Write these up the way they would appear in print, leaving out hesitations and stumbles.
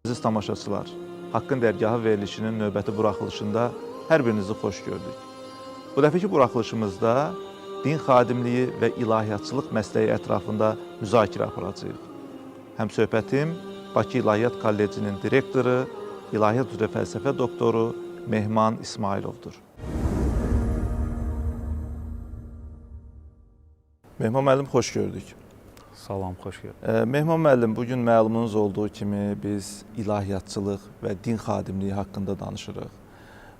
Əziz tamaşaçılar, Haqqın Dərgahı verilişinin növbəti buraxılışında hər birinizi xoş gördük. Bu dəfəki buraxılışımızda din xadimliyi və ilahiyyatçılıq məsləyi ətrafında müzakirə aparacağıq. Həmsöhbətim Bakı İlahiyyat Kollecinin direktoru, İlahiyyat üzrə fəlsəfə doktoru Mehman İsmailovdur. Mehman müəllim, xoş gördük. Salam, xoş gördük. Mehman müəllim, bugün məlumunuz olduğu kimi biz ilahiyyatçılıq və din xadimliyi haqqında danışırıq.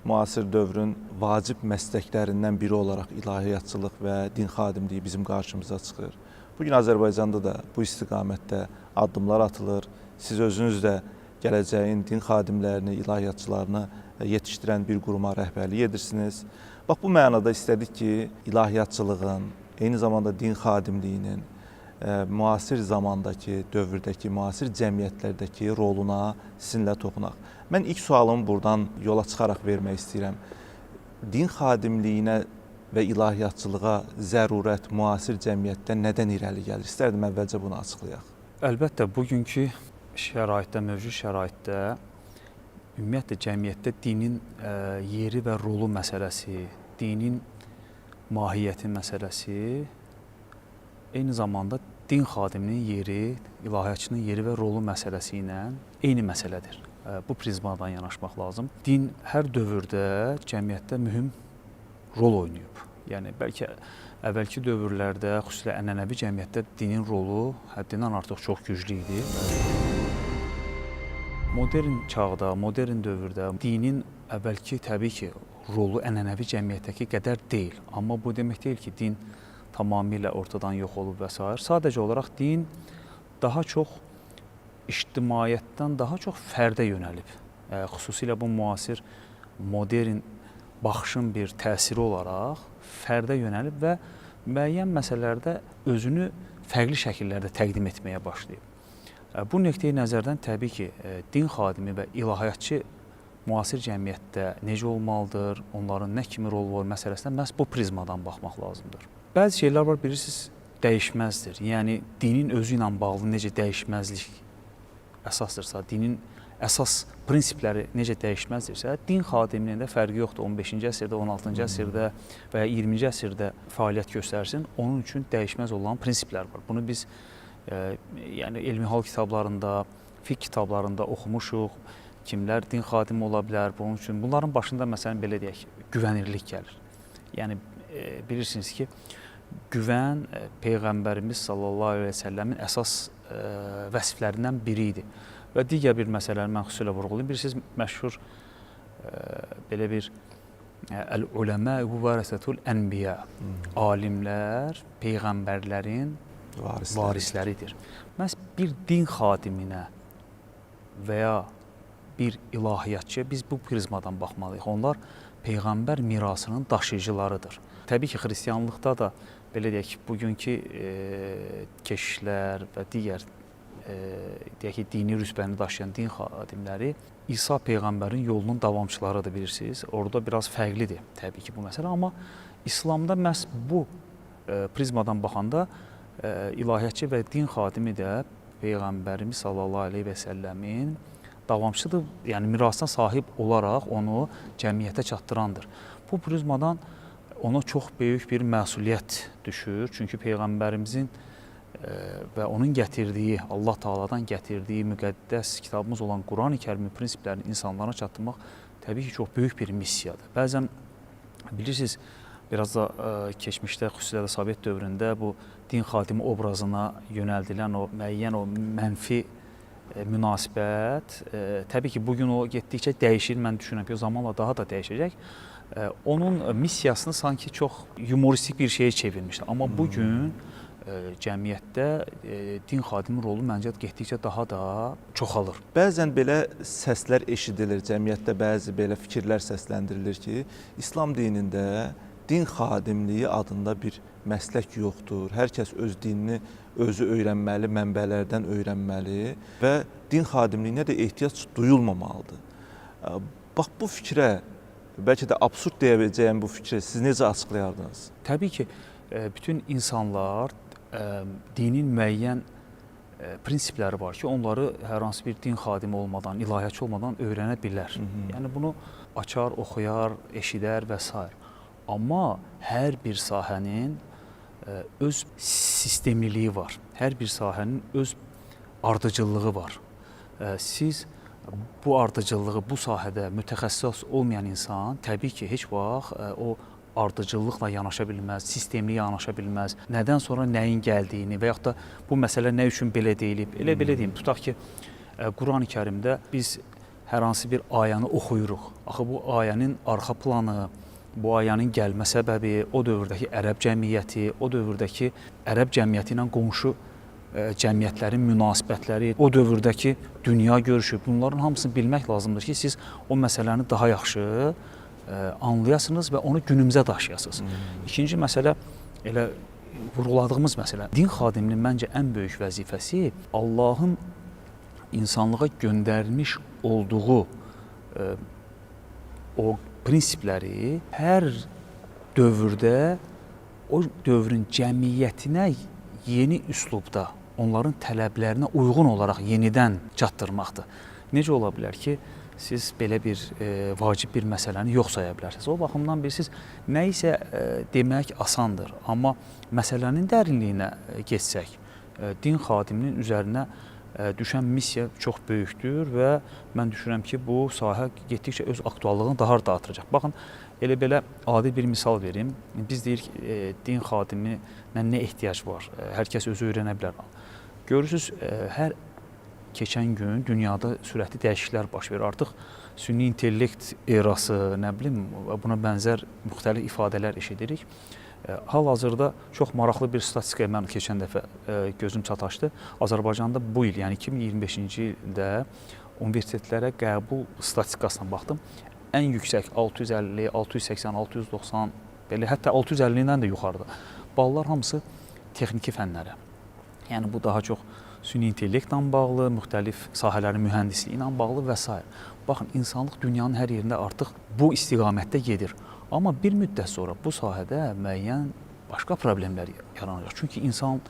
Müasir dövrün vacib məsləklərindən biri olaraq ilahiyyatçılıq və din xadimliyi bizim qarşımıza çıxır. Bugün Azərbaycanda da bu istiqamətdə addımlar atılır. Siz özünüz də gələcəyin din xadimlərini, ilahiyyatçılarını yetişdirən bir quruma rəhbərlik edirsiniz. Bax, bu mənada istədik ki, ilahiyyatçılığın, eyni zamanda din xadimliyinin müasir zamandakı, dövrdəki, müasir cəmiyyətlərdəki roluna sizinlə toxunaq. Mən ilk sualımı buradan yola çıxaraq vermək istəyirəm. Din xadimliyinə və ilahiyyatçılığa zərurət müasir cəmiyyətdə nədən irəli gəlir? İstərdim əvvəlcə bunu açıqlayaq. Əlbəttə, bugünkü şəraitdə, mövcud şəraitdə ümumiyyətlə cəmiyyətdə dinin yeri və rolu məsələsi, dinin mahiyyəti məsələsi, eyni zamanda din xadiminin yeri, ilahiyyatçının yeri və rolu məsələsi ilə eyni məsələdir. Bu prizmadan yanaşmaq lazım. Din hər dövrdə cəmiyyətdə mühüm rol oynayıb. Yəni, bəlkə əvvəlki dövrlərdə, xüsusilə ənənəvi cəmiyyətdə dinin rolu həddindən artıq çox güclü idi. Modern çağda, modern dövrdə dinin əvvəlki təbii ki, rolu ənənəvi cəmiyyətdəki qədər deyil. Amma bu demək deyil ki, din tamamilə ortadan yox olub və s. Sadəcə olaraq din daha çox ictimaiyyətdən daha çox fərdə yönəlib. Xüsusilə bu müasir, modern baxışın bir təsiri olaraq fərdə yönəlib və müəyyən məsələlərdə özünü fərqli şəkillərdə təqdim etməyə başlayıb. Bu nöqteyi nəzərdən təbii ki, din xadimi və ilahiyyatçı müasir cəmiyyətdə necə olmalıdır, onların nə kimi rol var məsələsinə məhz bu prizmadan baxmaq lazımdır. Bəzi şeylər var, bilirsiniz, dəyişməzdir. Yəni, dinin özü ilə bağlı necə dəyişməzlik əsasdırsa, dinin əsas prinsipləri necə dəyişməzdirsə, din xadiminin də fərqi yoxdur. 15-ci əsrdə, 16-cı əsrdə və ya 20-ci əsrdə fəaliyyət göstərsin, onun üçün dəyişməz olan prinsiplər var. Bunu biz yəni, elmi hal kitablarında, fiqh kitablarında oxumuşuq. Kimlər din xadimi ola bilər, bunun üçün. Bunların başında, məsələn, belə deyək, güvənirlik gəlir. Yəni, bilirsiniz ki, güvən Peyğəmbərimiz sallallahu aleyhi və səlləmin əsas vəsiflərindən biri idi. Və digər bir məsələləri mən xüsusilə vurğulayım. Bilirsiniz, məşhur belə bir Əl-uləmə vərəsətul ənbiya, alimlər Peyğəmbərlərin varisləridir. Məhz bir din xadiminə və ya bir ilahiyyatçıya biz bu prizmadan baxmalıyıq. Onlar Peyğəmbər mirasının daşıyıcılarıdır. Təbii ki, xristianlıqda da belə deyək ki, bugünkü keşişlər və digər deyək ki, dini rütbəni daşıyan din xadimləri İsa Peyğəmbərin yolunun davamçılarıdır, bilirsiniz. Orada biraz fərqlidir təbii ki, bu məsələ. Amma İslamda məhz bu prizmadan baxanda ilahiyyatçı və din xadimi də Peyğəmbərimiz sallallahu aleyhi və səlləmin davamçıdır, yəni mirasına sahib olaraq onu cəmiyyətə çatdırandır. Bu prizmadan ona çox böyük bir məsuliyyət düşür. Çünki Peyğəmbərimizin və onun gətirdiyi, Allah Taala'dan gətirdiyi müqəddəs kitabımız olan Quran-ı Kərimin prinsiplərini insanlara çatdırmaq təbii ki, çox böyük bir missiyadır. Bəzən bilirsiniz, biraz da keçmişdə, xüsusilə də Sovet dövründə bu din xadimi obrazına yönəldilən o müəyyən o mənfi münasibət, təbii ki, bugün o getdikcə dəyişir, mən düşünürəm ki, o zamanla daha da dəyişəcək. Onun missiyasını sanki çox yumoristik bir şeyə çevirmişdir. Amma bugün cəmiyyətdə din xadimi rolu məncə getdikcə daha da çoxalır. Bəzən belə səslər eşidilir, cəmiyyətdə bəzi belə fikirlər səsləndirilir ki, İslam dinində din xadimliyi adında bir məslək yoxdur. Hər kəs öz dinini özü öyrənməli, mənbələrdən öyrənməli və din xadimliyinə də ehtiyac duyulmamalıdır. Bax, bu fikrə, bəlkə də absurd deyə biləcəyim bu fikrə siz necə açıqlayardınız? Təbii ki, bütün insanlar dinin müəyyən prinsipləri var ki, onları hər hansı bir din xadimi olmadan, ilahiyyatçı olmadan öyrənə bilər. Yəni bunu açar, oxuyar, eşidər və s. Amma hər bir sahənin öz sistemliliyi var. Hər bir sahənin öz ardıcıllığı var. Siz bu ardıcıllığı bu sahədə mütəxəssis olmayan insan təbii ki, heç vaxt o ardıcıllıqla yanaşa bilməz, sistemli yanaşa bilməz, nədən sonra nəyin gəldiyini və yaxud da bu məsələ nə üçün belə deyilib, belə deyim, tutaq ki, Qurani-Kərimdə biz hər hansı bir ayəni oxuyuruq. Axı bu ayənin arxa planı, bu ayənin gəlmə səbəbi, o dövrdəki ərəb cəmiyyəti, o dövrdəki ərəb cəmiyyəti ilə qonşu cəmiyyətlərin münasibətləri, o dövrdəki dünya görüşü, bunların hamısını bilmək lazımdır ki, siz o məsələni daha yaxşı anlayasınız və onu günümüzə daşıyasınız. İkinci məsələ, elə vurğuladığımız məsələ, din xadiminin məncə ən böyük vəzifəsi Allahın insanlığa göndərmiş olduğu o prinsipləri hər dövrdə o dövrün cəmiyyətinə yeni üslubda, onların tələblərinə uyğun olaraq yenidən çatdırmaqdır. Necə ola bilər ki, siz belə bir vacib bir məsələni yox saya bilərsiniz. O baxımdan bilirsiniz, nə isə demək asandır. Amma məsələnin dərinliyinə geçsək, din xadiminin üzərinə düşən missiya çox böyükdür və mən düşünürəm ki, bu sahə getdikcə öz aktuallığını daha da artıracaq. Baxın, elə belə adi bir misal verim. Biz deyirik, din xadiminə nə ehtiyac var? Hər kəs özü öyrənə bilər. Görürsünüz, hər keçən gün dünyada sürətli dəyişikliklər baş verir. Artıq süni intellekt erası, nə bilim, buna bənzər müxtəlif ifadələr eşidirik. Hal-hazırda çox maraqlı bir statistikaya mən keçən dəfə gözüm çataşdı. Azərbaycanda bu il, yəni 2025-ci ildə universitetlərə qəbul statistikasına baxdım. Ən yüksək 650, 680, 690, belə hətta 650-dən də yuxarıda. Ballar hamısı texniki fənlərə. Yəni bu daha çox süni intellektlə bağlı, müxtəlif sahələrin mühəndisliyi ilə bağlı və s. Baxın, insanlıq dünyanın hər yerində artıq bu istiqamətdə gedir. Amma bir müddət sonra bu sahədə müəyyən başqa problemlər yaranacaq. Çünki insan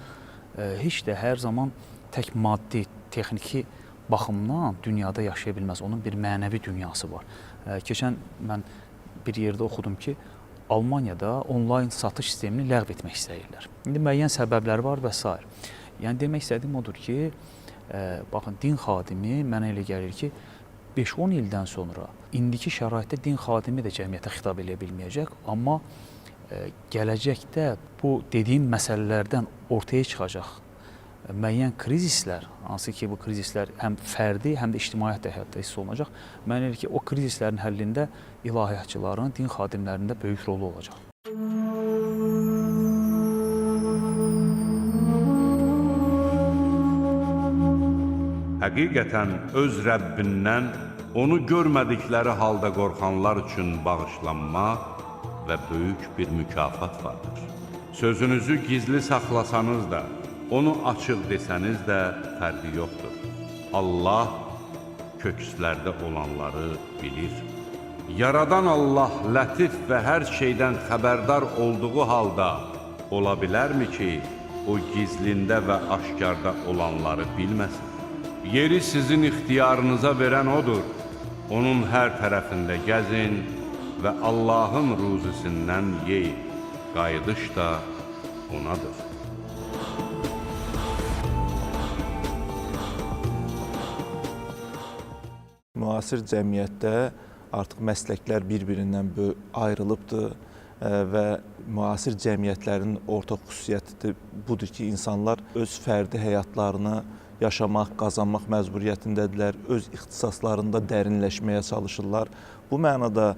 heç də hər zaman tək maddi, texniki baxımdan dünyada yaşaya bilməz. Onun bir mənəvi dünyası var. Keçən mən bir yerdə oxudum ki, Almaniyada onlayn satış sistemini ləğv etmək istəyirlər. İndi müəyyən səbəbləri var və s. Yəni demək istədiyim odur ki, baxın, din xadimi mənə elə gəlir ki, 5-10 ildən sonra indiki şəraitdə din xadimi də cəmiyyətə xitab edə bilməyəcək, amma gələcəkdə bu dediyim məsələlərdən ortaya çıxacaq müəyyən krizislər, hansı ki bu krizislər həm fərdi, həm də ictimaiyyət həyatda hiss olunacaq. Mənə elə ki, o krizislərin həllində ilahiyyatçıların, din xadimlərinin də böyük rolu olacaq. Həqiqətən öz Rəbbindən onu görmədikləri halda qorxanlar üçün bağışlanma və böyük bir mükafat vardır. Sözünüzü gizli saxlasanız da, onu açıq desəniz də fərqi yoxdur. Allah kökslərdə olanları bilir. Yaradan Allah lətif və hər şeydən xəbərdar olduğu halda ola bilərmi ki, o gizlində və aşkarda olanları bilməsin? Yeri sizin ixtiyarınıza verən odur. Onun hər tərəfində gəzin və Allahın ruzisindən yeyin. Qayıdış da onadır. Müasir cəmiyyətdə artıq məsləklər bir-birindən ayrılıbdır və müasir cəmiyyətlərin ortaq xüsusiyyəti budur ki, insanlar öz fərdi həyatlarını yaşamaq, qazanmaq məcburiyyətindədirlər, öz ixtisaslarında dərinləşməyə çalışırlar. Bu mənada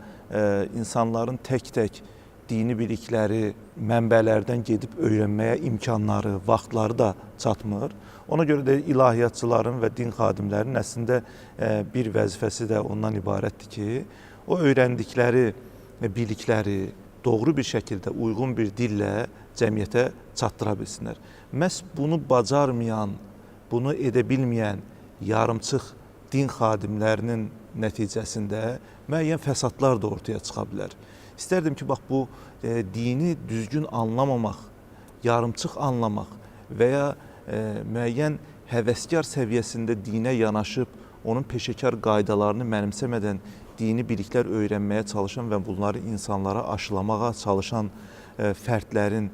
insanların tək-tək dini bilikləri, mənbələrdən gedib öyrənməyə imkanları, vaxtları da çatmır. Ona görə də ilahiyyatçıların və din xadimlərinin əslində bir vəzifəsi də ondan ibarətdir ki, o öyrəndikləri bilikləri doğru bir şəkildə, uyğun bir dillə cəmiyyətə çatdıra bilsinlər. Məhz bunu bacarmayan, bunu edə bilməyən yarımçıq din xadimlərinin nəticəsində müəyyən fəsadlar da ortaya çıxa bilər. İstərdim ki, bax bu dini düzgün anlamamaq, yarımçıq anlamaq və ya müəyyən həvəskar səviyyəsində dinə yanaşıb, onun peşəkar qaydalarını mənimsəmədən dini biliklər öyrənməyə çalışan və bunları insanlara aşılamağa çalışan fərdlərin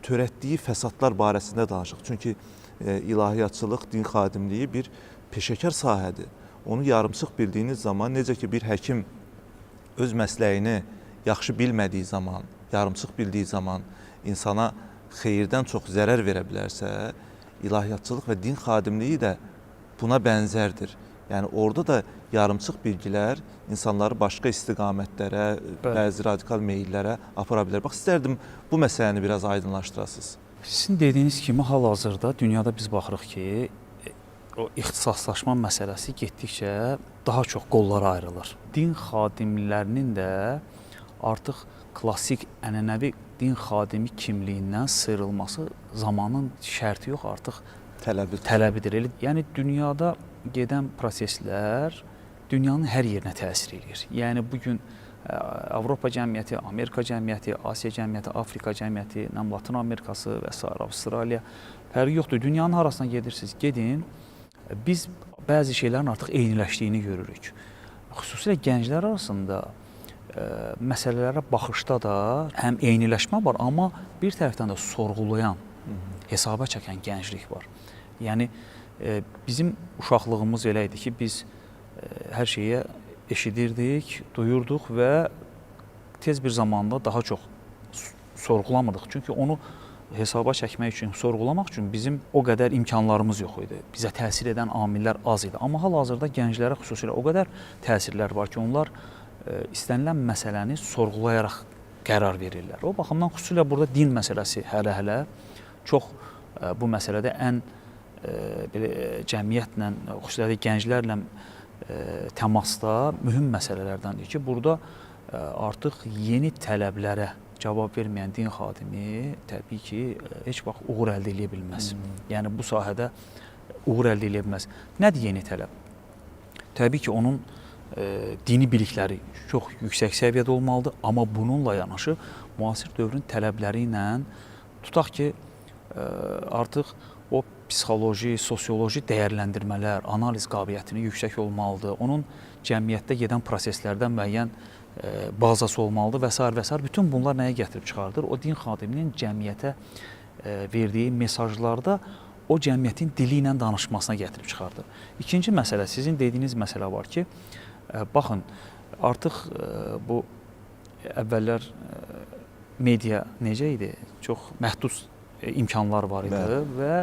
törətdiyi fəsadlar barəsində danışıq. Çünki ilahiyyatçılıq, din xadimliyi bir peşəkar sahədir. Onu yarımsıq bildiyiniz zaman, necə ki bir həkim öz məsləyini yaxşı bilmədiyi zaman, yarımsıq bildiyi zaman insana xeyirdən çox zərər verə bilərsə, ilahiyyatçılıq və din xadimliyi də buna bənzərdir. Yəni orada da yarımçıq bilgilər insanları başqa istiqamətlərə, bəzi radikal meyllərə apara bilər. Bax, istərdim bu məsələni biraz aydınlaşdırasınız. Sizin dediyiniz kimi hal-hazırda dünyada biz baxırıq ki, o ixtisaslaşma məsələsi getdikcə daha çox qollara ayrılır. Din xadimlərinin də artıq klassik, ənənəvi din xadimi kimliyindən sıyrılması zamanın şərti yox, artıq tələbidir. Yəni dünyada gedən proseslər dünyanın hər yerinə təsir edir. Yəni bugün Avropa cəmiyyəti, Amerika cəmiyyəti, Asiya cəmiyyəti, Afrika cəmiyyəti, Latin Amerikası və s. Avstraliya fərqi yoxdur. Dünyanın harasına gedirsiniz, gedin. Biz bəzi şeylərin artıq eyniləşdiyini görürük. Xüsusilə gənclər arasında məsələlərə baxışda da həm eyniləşmə var, amma bir tərəfdən də sorğulayan, hesaba çəkən gənclik var. Yəni bizim uşaqlığımız elə idi ki, biz hər şeyə eşidirdik, duyurduq və tez bir zamanda daha çox sorğulamırdıq. Çünki onu hesaba çəkmək üçün, sorğulamaq üçün bizim o qədər imkanlarımız yox idi. Bizə təsir edən amillər az idi. Amma hal-hazırda gənclərə xüsusilə o qədər təsirlər var ki, onlar istənilən məsələni sorğulayaraq qərar verirlər. O baxımdan xüsusilə burada din məsələsi hələ çox bu məsələdə ən cəmiyyətlə, xüsusilə gənclərlə təmasda mühüm məsələlərdəndir ki, burada artıq yeni tələblərə cavab verməyən din xadimi təbii ki, heç vaxt uğur əldə edə bilməz. Yəni bu sahədə uğur əldə edə bilməz. Nədir yeni tələb? Təbii ki, onun dini bilikləri çox yüksək səviyyədə olmalıdır, amma bununla yanaşı müasir dövrün tələbləri ilə tutaq ki, artıq o psixoloji, sosioloji dəyərləndirmələr, analiz qabiliyyətini yüksək olmalıdır. Onun cəmiyyətdə gedən proseslərdən müəyyən bazası olmalıdır və s. Bütün bunlar nəyə gətirib çıxardır? O din xadiminin cəmiyyətə verdiyi mesajlarda o cəmiyyətin dili ilə danışmasına gətirib çıxardır. İkinci məsələ, sizin dediyiniz məsələ var ki, baxın, artıq bu əvvəllər media necə idi? Çox məhdud imkanlar var idi və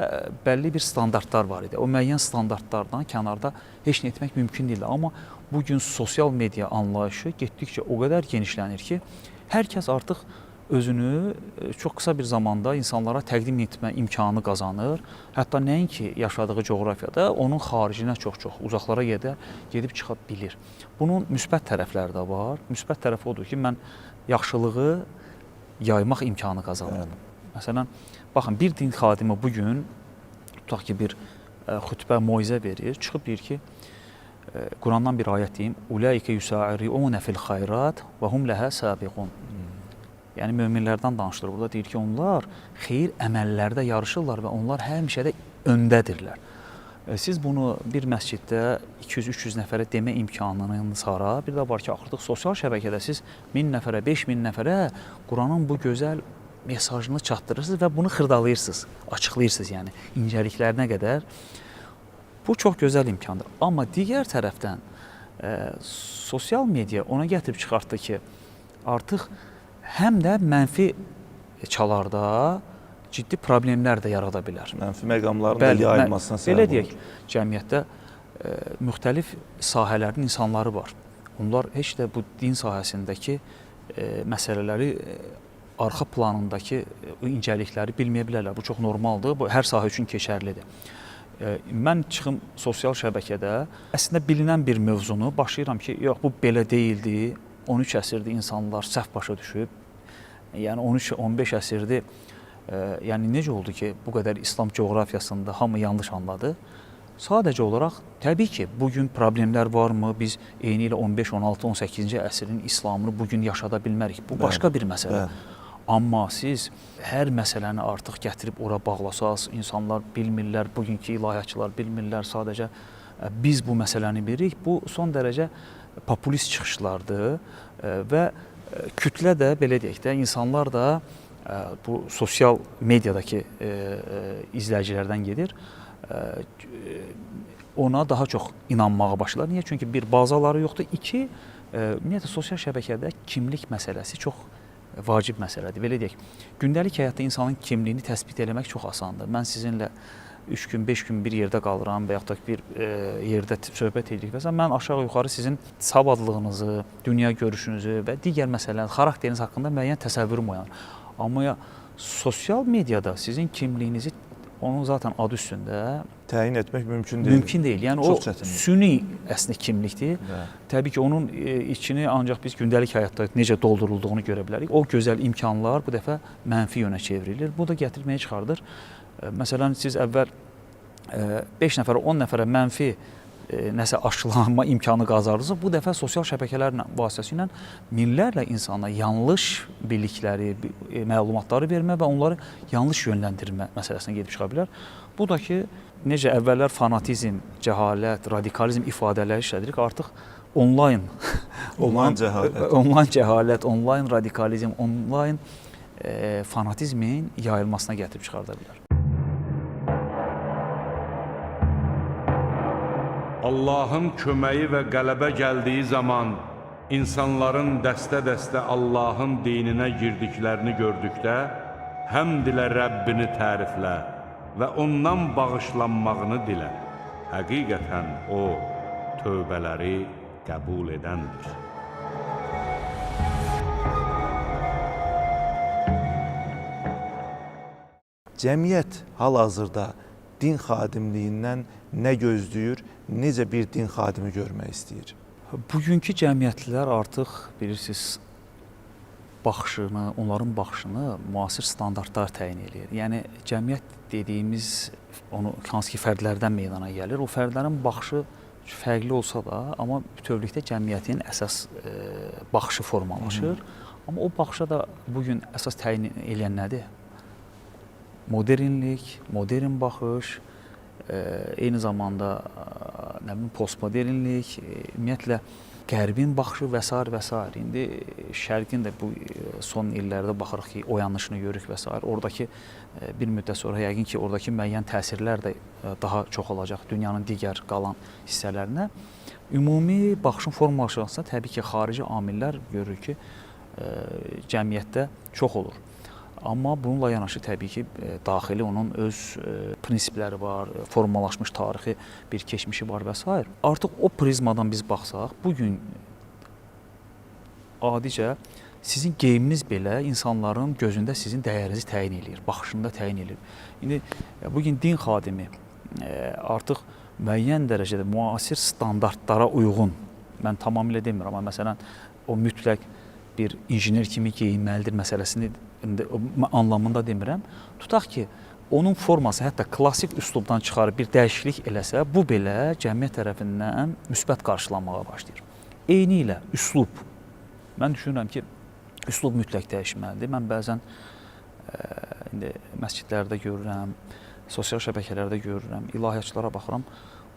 bəlli bir standartlar var idi. O müəyyən standartlardan kənarda heç nə etmək mümkün deyildi. Amma bugün sosial media anlayışı getdikcə o qədər genişlənir ki, hər kəs artıq özünü çox qısa bir zamanda insanlara təqdim etmə imkanı qazanır. Hətta nəinki yaşadığı coğrafiyada, onun xaricinə çox-çox uzaqlara gedib çıxa bilir. Bunun müsbət tərəfləri də var. Müsbət tərəfi odur ki, mən yaxşılığı yaymaq imkanı qazanırım. Məsələn, baxın, bir din xadimi bugün, tutaq ki, bir xütbə, moizə verir, çıxıb deyir ki, Qurandan bir ayət deyim, Ulaikə yusa'irunə fil xayrat və hum ləhə sabiqun. Yəni, möminlərdən danışılır. Burada deyir ki, onlar xeyir əməllərdə yarışırlar və onlar həmişə də öndədirlər. Siz bunu bir məsciddə 200-300 nəfərə demə imkanının sonra, bir də var ki, artıq sosial şəbəkədə siz 1000 nəfərə, 5000 nəfərə Quranın bu gözəl mesajını çatdırırsınız və bunu xırdalayırsınız, açıqlayırsınız, yəni incəliklərinə qədər. Bu çox gözəl imkandır. Amma digər tərəfdən sosial media ona gətirib çıxartdı ki, artıq həm də mənfi çalarda ciddi problemlər də yarada bilər. Mənfi məqamların da yayılmasına səbəb olur. Belə deyək, cəmiyyətdə müxtəlif sahələrin insanları var. Onlar heç də bu din sahəsindəki məsələləri, arxa planındakı incəlikləri bilməyə bilərlər. Bu çox normaldır, bu hər sahə üçün keçərlidir. Mən çıxım sosial şəbəkədə əslində bilinən bir mövzunu başlayıram ki, yox, bu belə deyildi, 13 əsrdir insanlar səhv başa düşüb, yəni 13-15 əsrdir, yəni necə oldu ki, bu qədər İslam coğrafiyasında hamı yanlış anladı? Sadəcə olaraq, təbii ki, bugün problemlər varmı? Biz eyni ilə 15, 16, 18-ci əsrin İslamını bugün yaşada bilmərik. Bu başqa bir məsələ. Amma siz hər məsələni artıq gətirib ora bağlasaz, insanlar bilmirlər, bugünkü ilahiyyatçılar bilmirlər, sadəcə biz bu məsələni bilirik. Bu son dərəcə populist çıxışlardır və kütlə də belə deyək də, insanlar da bu sosial mediadakı izləyicilərdən gedir. Ona daha çox inanmağa başlar. Niyə? Çünki bir bazaları yoxdur. İki, ümumiyyətlə sosial şəbəkədə kimlik məsələsi çox vacib məsələdir. Belə deyək, gündəlik həyatda insanın kimliyini təsbit etmək çox asandır. Mən sizinlə 3 gün, 5 gün bir yerdə qalıram və yaxud da bir yerdə söhbət edirik və mən aşağı-yuxarı sizin savadlığınızı, dünya görüşünüzü və digər məsələlər, xarakteriniz haqqında müəyyən təsəvvürüm oyanır. Amma sosial mediada sizin kimliyinizi onun zaten adı üstündə təyin etmək mümkün deyil. Mümkün deyil. Yəni o süni əslində kimlikdir. Təbii ki, onun içini ancaq biz gündəlik həyatda necə doldurulduğunu görə bilərik. O gözəl imkanlar bu dəfə mənfi yönə çevrilir. Bu da gətirməyə çıxardır. Məsələn, siz əvvəl 5 nəfərə, 10 nəfərə mənfi nəsə aşılanma imkanı qazanırsınız. Bu dəfə sosial şəbəkələr vasitəsilə minlərlə insana yanlış bilikləri, məlumatları vermə və onları yanlış yönləndirmə məsələsinə gedib çıxa bilər. Bu da ki, necə əvvəllər fanatizm, cəhalət, radikalizm ifadələri işlədirik, artıq onlayn cəhalət, onlayn radikalizm, onlayn fanatizmin yayılmasına gətirib çıxarda bilər. Allahın köməyi və qələbə gəldiyi zaman insanların dəstə-dəstə Allahın dininə girdiklərini gördükdə həmd ilə Rəbbini təriflə və ondan bağışlanmağını dilə. Həqiqətən o, tövbələri qəbul edəndir. Cəmiyyət hal-hazırda din xadimliyindən nə gözləyir, necə bir din xadimi görmək istəyir? Bugünkü cəmiyyətlilər artıq bilirsiniz, onların baxışını müasir standartlar təyin edir. Yəni cəmiyyət dediyimiz onu hansı ki fərdlərdən meydana gəlir. O fərdlərin baxışı fərqli olsa da, amma bütövlükdə cəmiyyətin əsas baxışı formalaşır. Amma o baxışa da bugün əsas təyin edən nədir? Modernlik, modern baxış, eyni zamanda postmodernlik, ümumiyyətlə Qərbin baxışı və s. və s. İndi Şərqin də bu son illərdə baxırıq ki, oyanışını görürük və s. Oradakı bir müddət sonra yəqin ki, oradakı müəyyən təsirlər də daha çox olacaq dünyanın digər qalan hissələrinə. Ümumi baxışın formalaşmasında təbii ki, xarici amillər görürük ki, cəmiyyətdə çox olur. Amma bununla yanaşı təbii ki, daxili onun öz prinsipləri var, formalaşmış tarixi bir keçmişi var və s. Artıq o prizmadan biz baxsaq, bugün adicə sizin geyiminiz belə insanların gözündə sizin dəyərinizi təyin edir, baxışında təyin edir. İndi bugün din xadimi artıq müəyyən dərəcədə müasir standartlara uyğun, mən tamamilə demirəm, amma məsələn o mütləq bir injiner kimi geyinməlidir məsələsini anlamında demirəm. Tutaq ki, onun forması hətta klassik üslubdan çıxarıb bir dəyişiklik eləsə, bu belə cəmiyyət tərəfindən müsbət qarşılanmağa başlayır. Eyni ilə üslub. Mən düşünürəm ki, üslub mütləq dəyişməlidir. Mən bəzən indi məscidlərdə görürəm, sosial şəbəkələrdə görürəm, ilahiyyatçılara baxıram.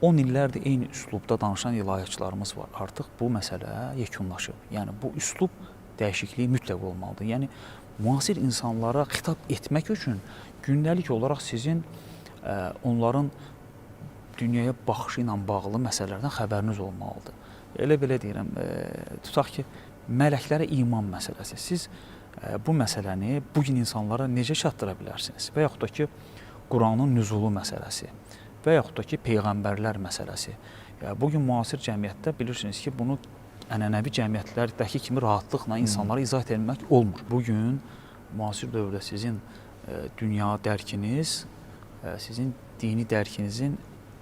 10 illərdir eyni üslubda danışan ilahiyyatçılarımız var. Artıq bu məsələ yekunlaşıb. Yəni bu üslub dəyişikliyi mütləq olmalıdır. Yəni müasir insanlara xitab etmək üçün gündəlik olaraq sizin onların dünyaya baxışı ilə bağlı məsələlərdən xəbəriniz olmalıdır. Elə-belə deyirəm, tutaq ki, mələklərə iman məsələsi. Siz bu məsələni bugün insanlara necə çatdıra bilərsiniz? Və yaxud da ki, Quranın nüzulu məsələsi və yaxud da ki, peyğəmbərlər məsələsi. Bugün müasir cəmiyyətdə bilirsiniz ki, bunu ənənəvi cəmiyyətlərdəki kimi rahatlıqla insanlara izah edilmək olmur. Bugün müasir dövrdə sizin dünya dərkiniz, sizin dini dərkinizin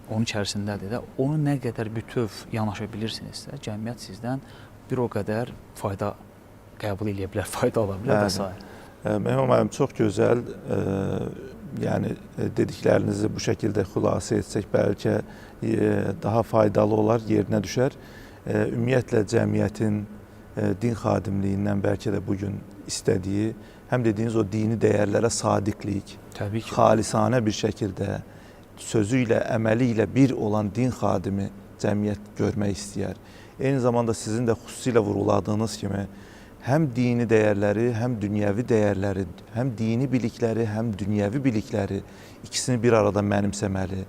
onun içərisindədir də, onu nə qədər bütöv yanaşa bilirsinizsə, cəmiyyət sizdən bir o qədər fayda qəbul edə bilər, fayda ala bilər və s. Mehman müəllim, çox gözəl, yəni dediklərinizi bu şəkildə xülasə etsək, bəlkə daha faydalı olar, yerinə düşər. Ümumiyyətlə cəmiyyətin din xadimliyindən bəlkə də bugün istədiyi həm dediyiniz o dini dəyərlərə sadiqlik, Təbii ki. xalisanə bir şəkildə sözü ilə, əməli ilə bir olan din xadimi cəmiyyət görmək istəyər. Eyni zamanda sizin də xüsusilə vurğuladığınız kimi həm dini dəyərləri, həm dünyəvi dəyərləri, həm dini bilikləri, həm dünyəvi bilikləri ikisini bir arada mənimsəməli,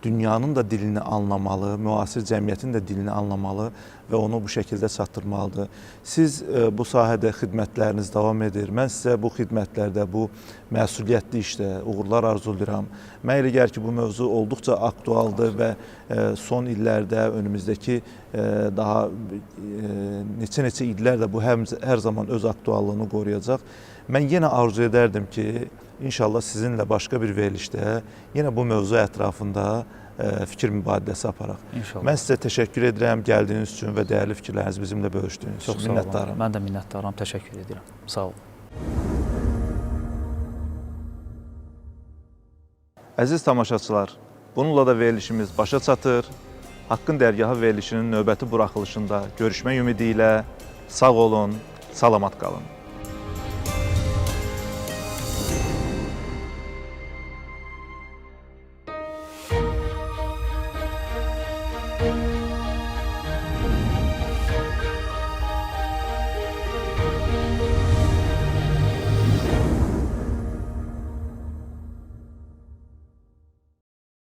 dünyanın da dilini anlamalı, müasir cəmiyyətin də dilini anlamalı və onu bu şəkildə çatdırmalıdır. Siz bu sahədə xidmətləriniz davam edir. Mən sizə bu xidmətlərdə, bu məsuliyyətli işdə uğurlar arzulayıram. Mən elə gəlir ki, bu mövzu olduqca aktualdır və son illərdə, önümüzdəki daha neçə illər də bu hər zaman öz aktuallığını qoruyacaq. Mən yenə arzu edərdim ki, İnşallah sizinlə başqa bir verilişdə yenə bu mövzu ətrafında fikir mübadiləsi aparaq. İnşallah. Mən sizə təşəkkür edirəm gəldiyiniz üçün və dəyərli fikirlərinizi bizimlə bölüşdüyünüz Çox üçün sağ olun. minnətdaram. Mən də minnətdaram, təşəkkür edirəm. Sağ olun. Əziz tamaşaçılar, bununla da verilişimiz başa çatır. Haqqın Dərgahı verilişinin növbəti buraxılışında görüşmək ümidi ilə sağ olun, salamat qalın.